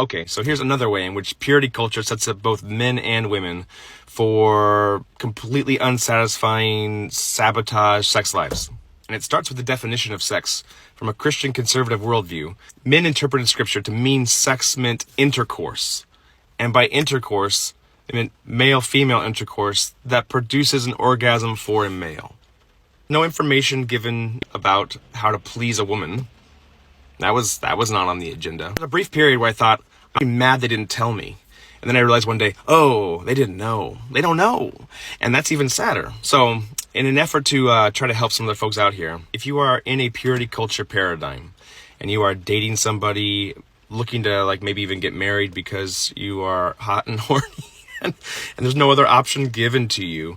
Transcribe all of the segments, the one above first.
Okay, so here's another way in which purity culture sets up both men and women for completely unsatisfying sabotage sex lives. And it starts with the definition of sex. From a Christian conservative worldview, men interpreted scripture to mean sex meant intercourse. And by intercourse, it meant male-female intercourse that produces an orgasm for a male. No information given about how to please a woman. That was not on the agenda. There was a brief period where I thought, I'm mad they didn't tell me. And then I realized one day, oh, they didn't know. They don't know. And that's even sadder. So in an effort to try to help some of the folks out here, if you are in a purity culture paradigm and you are dating somebody, looking to like maybe even get married because you are hot and horny and there's no other option given to you,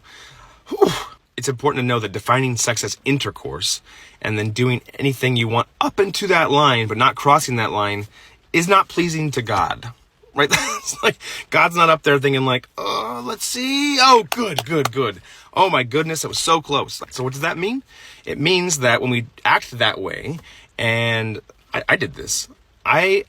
it's important to know that defining sex as intercourse and then doing anything you want up into that line, but not crossing that line, is not pleasing to God, right? It's like, God's not up there thinking like, oh, let's see. Oh, good. Oh my goodness, it was so close. So what does that mean? It means that when we act that way, and I did this, I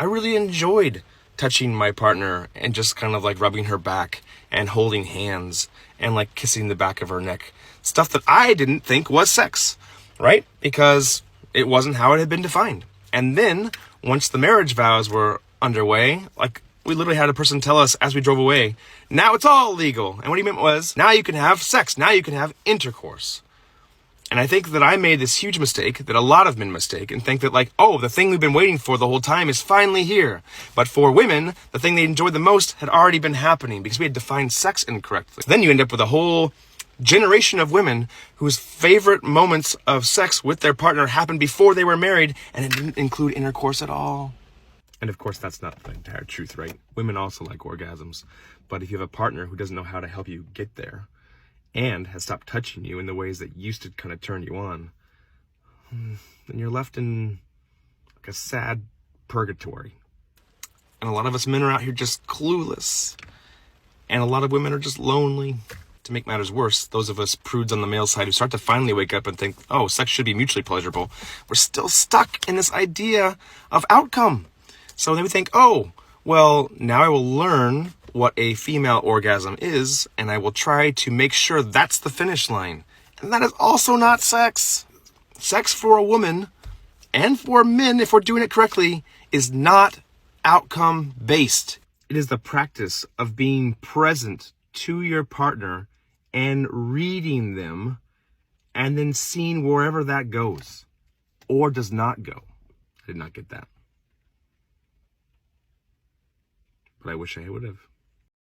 really enjoyed touching my partner and just kind of like rubbing her back and holding hands and like kissing the back of her neck. Stuff that I didn't think was sex, right? Because it wasn't how it had been defined. And then once the marriage vows were underway, like we literally had a person tell us as we drove away, now it's all legal. And what he meant was, now you can have sex, now you can have intercourse. And I think that I made this huge mistake that a lot of men mistake and think that like, oh, the thing we've been waiting for the whole time is finally here. But for women, the thing they enjoyed the most had already been happening because we had defined sex incorrectly. Then you end up with a whole generation of women whose favorite moments of sex with their partner happened before they were married, and it didn't include intercourse at all. And of course, that's not the entire truth, right? Women also like orgasms. But if you have a partner who doesn't know how to help you get there, and has stopped touching you in the ways that used to kind of turn you on, then you're left in like a sad purgatory. And a lot of us men are out here just clueless. And a lot of women are just lonely. To make matters worse, those of us prudes on the male side who start to finally wake up and think, oh, sex should be mutually pleasurable, we're still stuck in this idea of outcome. So then we think, oh, well, now I will learn what a female orgasm is, and I will try to make sure that's the finish line. And that is also not sex. Sex for a woman, and for men, if we're doing it correctly, is not outcome-based. It is the practice of being present to your partner and reading them, and then seeing wherever that goes, or does not go. I did not get that. But I wish I would have.